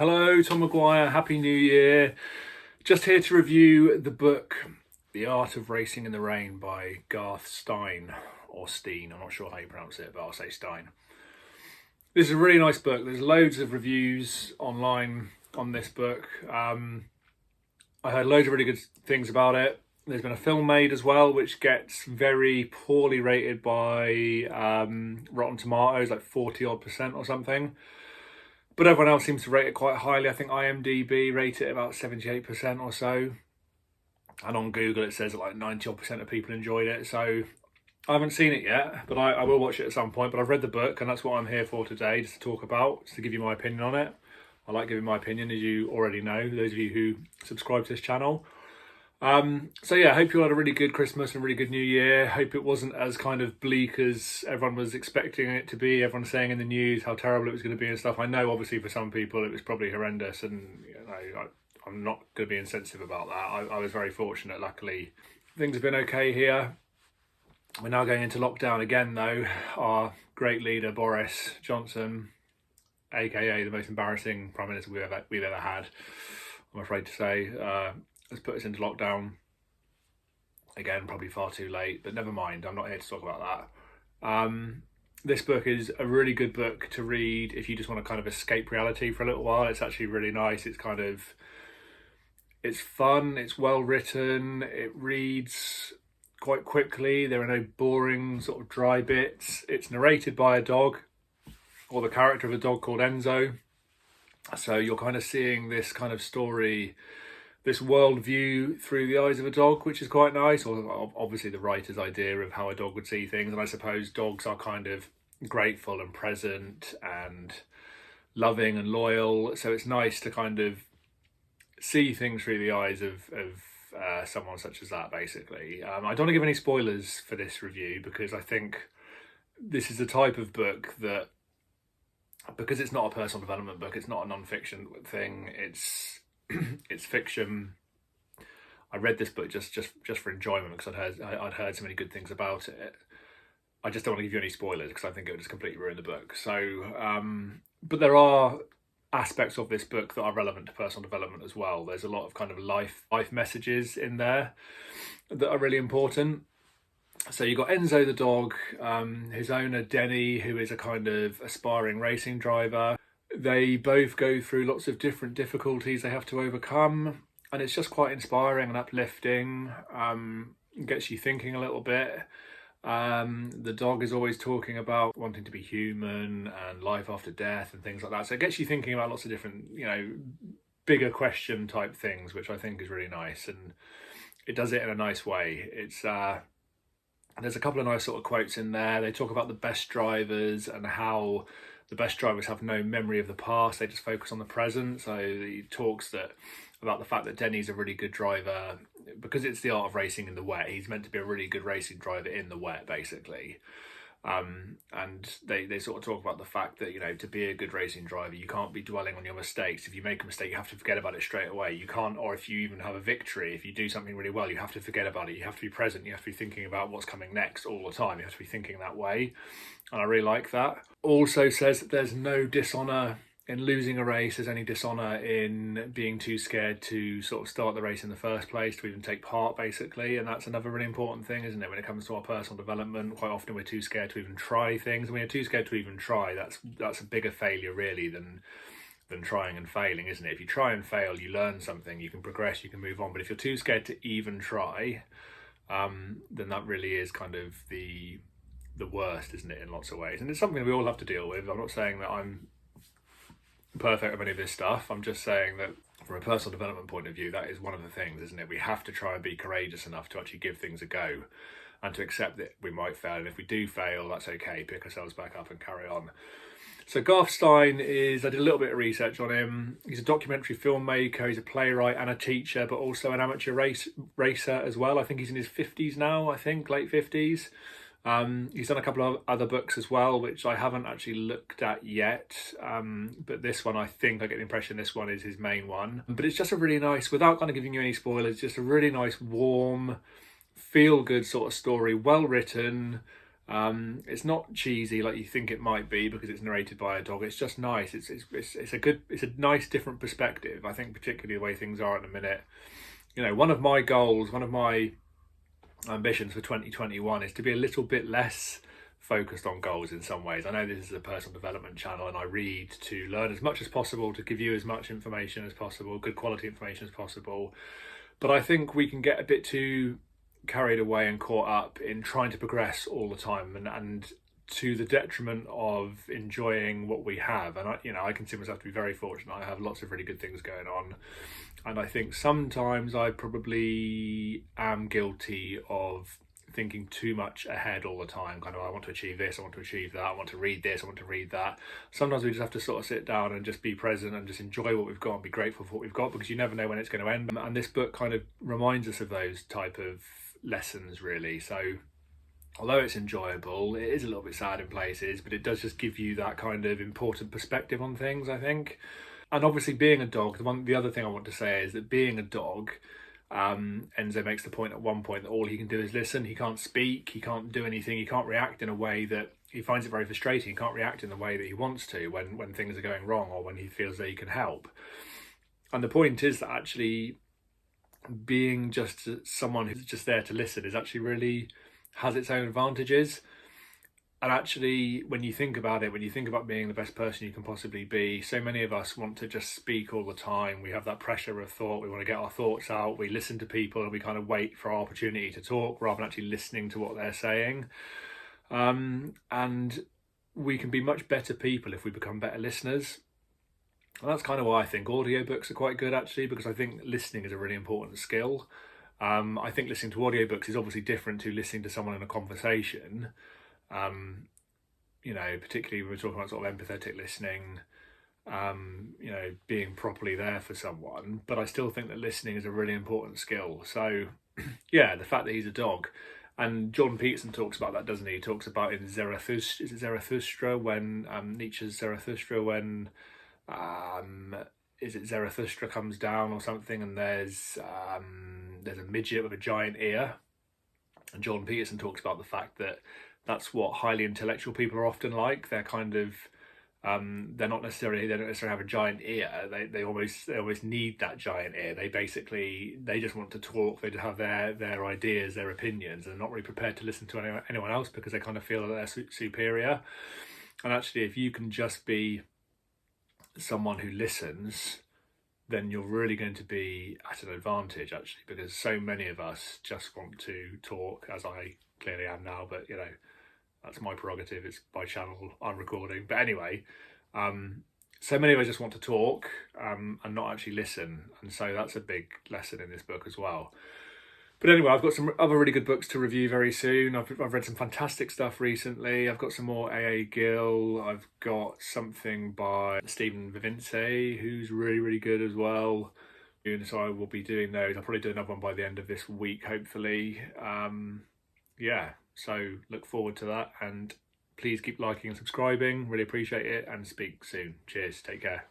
Hello, Tom Maguire, Happy New Year. Just here to review the book, The Art of Racing in the Rain by Garth Stein, or Steen, I'm not sure how you pronounce it, but I'll say Stein. This is a really nice book. There's loads of reviews online on this book. I heard loads of really good things about it. There's been a film made as well, which gets very poorly rated by Rotten Tomatoes, like 40% or something. But everyone else seems to rate it quite highly. I think IMDb rate it about 78% or so. And on Google it says that like 90% of people enjoyed it. So I haven't seen it yet, but I will watch it at some point. But I've read the book, and that's what I'm here for today, just to talk about, just to give you my opinion on it. I like giving my opinion, as you already know, those of you who subscribe to this channel. So yeah, I hope you all had a really good Christmas and a really good New Year. Hope it wasn't as kind of bleak as everyone was expecting it to be. Everyone's saying in the news how terrible it was going to be and stuff. I know obviously for some people it was probably horrendous, and I'm not going to be insensitive about that. I was very fortunate, luckily. Things have been okay here. We're now going into lockdown again though. Our great leader Boris Johnson, aka the most embarrassing Prime Minister we've ever had, I'm afraid to say, has put us into lockdown again, probably far too late, but never mind, I'm not here to talk about that. This book is a really good book to read if you just want to kind of escape reality for a little while. It's actually really nice. It's fun, it's well written, it reads quite quickly, there are no boring sort of dry bits. It's narrated by a dog, or the character of a dog called Enzo, so you're kind of seeing this kind of story, this world view through the eyes of a dog, which is quite nice. Or obviously the writer's idea of how a dog would see things. And I suppose dogs are kind of grateful and present and loving and loyal. So it's nice to kind of see things through the eyes of someone such as that, basically. I don't want to give any spoilers for this review, because I think this is the type of book that, because it's not a personal development book, it's not a non-fiction thing, it's fiction. I read this book just for enjoyment, because I'd heard so many good things about it. I just don't want to give you any spoilers, because I think it would just completely ruin the book. So, but there are aspects of this book that are relevant to personal development as well. There's a lot of kind of life messages in there that are really important. So you've got Enzo the dog, his owner Denny, who is a kind of aspiring racing driver. They both go through lots of different difficulties they have to overcome, and it's just quite inspiring and uplifting. Gets you thinking a little bit. The dog is always talking about wanting to be human and life after death and things like that. So it gets you thinking about lots of different, bigger question type things, which I think is really nice, and it does it in a nice way. It's there's a couple of nice sort of quotes in there. They talk about the best drivers and how the best drivers have no memory of the past, they just focus on the present. So he talks about the fact that Denny's a really good driver because it's the art of racing in the wet. He's meant to be a really good racing driver in the wet, basically. And they sort of talk about the fact that, to be a good racing driver, you can't be dwelling on your mistakes. If you make a mistake, you have to forget about it straight away. You can't, or if you even have a victory, if you do something really well, you have to forget about it. You have to be present. You have to be thinking about what's coming next all the time. You have to be thinking that way. And I really like that. Also says that there's no dishonor in losing a race. There's only dishonor in being too scared to sort of start the race in the first place, to even take part, basically. And that's another really important thing, isn't it? When it comes to our personal development, quite often we're too scared to even try things. And when you're too scared to even try, that's a bigger failure really than trying and failing, isn't it? If you try and fail, you learn something, you can progress, you can move on. But if you're too scared to even try, then that really is kind of the worst, isn't it, in lots of ways. And it's something we all have to deal with. I'm not saying that I'm perfect at any of this stuff. I'm just saying that from a personal development point of view, that is one of the things, isn't it? We have to try and be courageous enough to actually give things a go and to accept that we might fail. And if we do fail, that's okay. Pick ourselves back up and carry on. So Garth Stein I did a little bit of research on him. He's a documentary filmmaker, he's a playwright and a teacher, but also an amateur racer as well. I think he's in his 50s now, late 50s. He's done a couple of other books as well, which I haven't actually looked at yet. But this one, I think I get the impression this one is his main one. But it's just a really nice, without kind of giving you any spoilers, just a really nice, warm, feel-good sort of story, well written. It's not cheesy like you think it might be because it's narrated by a dog. It's just nice. It's a nice different perspective. I think particularly the way things are at the minute. You know, one of my goals, one of my ambitions for 2021 is to be a little bit less focused on goals in some ways. I know this is a personal development channel and I read to learn as much as possible, to give you as much information as possible, good quality information as possible. But I think we can get a bit too carried away and caught up in trying to progress all the time, and to the detriment of enjoying what we have. And I consider myself to be very fortunate. I have lots of really good things going on, and I think sometimes I probably am guilty of thinking too much ahead all the time. Kind of, I want to achieve this, I want to achieve that, I want to read this, I want to read that. Sometimes we just have to sort of sit down and just be present and just enjoy what we've got and be grateful for what we've got, because you never know when it's going to end. And this book kind of reminds us of those type of lessons, really. So although it's enjoyable, it is a little bit sad in places, but it does just give you that kind of important perspective on things, I think. And obviously being a dog, the other thing I want to say is that being a dog, Enzo makes the point at one point that all he can do is listen. He can't speak, he can't do anything, he can't react in a way that he finds it very frustrating. He can't react in the way that he wants to when things are going wrong or when he feels that he can help. And the point is that actually being just someone who's just there to listen is actually really has its own advantages. And actually, when you think about it, when you think about being the best person you can possibly be, so many of us want to just speak all the time. We have that pressure of thought. We want to get our thoughts out. We listen to people and we kind of wait for our opportunity to talk rather than actually listening to what they're saying. And we can be much better people if we become better listeners. And that's kind of why I think audiobooks are quite good, actually, because I think listening is a really important skill. I think listening to audiobooks is obviously different to listening to someone in a conversation. Particularly when we're talking about sort of empathetic listening, being properly there for someone. But I still think that listening is a really important skill. So, yeah, the fact that he's a dog. And Jordan Peterson talks about that, doesn't he? He talks about in Zarathustra, when Nietzsche's Zarathustra, when Zarathustra comes down or something, and there's a midget with a giant ear. And Jordan Peterson talks about the fact that that's what highly intellectual people are often like. They're kind of they don't necessarily have a giant ear. They almost need that giant ear. They just want to talk. They just have their ideas, their opinions, and not really prepared to listen to anyone else because they kind of feel that they're superior. And actually, if you can just be someone who listens, then you're really going to be at an advantage, actually, because so many of us just want to talk, as I clearly am now, but that's my prerogative. It's my channel, I'm recording. But anyway, so many of us just want to talk and not actually listen. And so that's a big lesson in this book as well. But anyway, I've got some other really good books to review very soon. I've read some fantastic stuff recently. I've got some more A.A. Gill. I've got something by Stephen Vivince, who's really, really good as well. And so I will be doing those. I'll probably do another one by the end of this week, hopefully. So look forward to that. And please keep liking and subscribing. Really appreciate it. And speak soon. Cheers. Take care.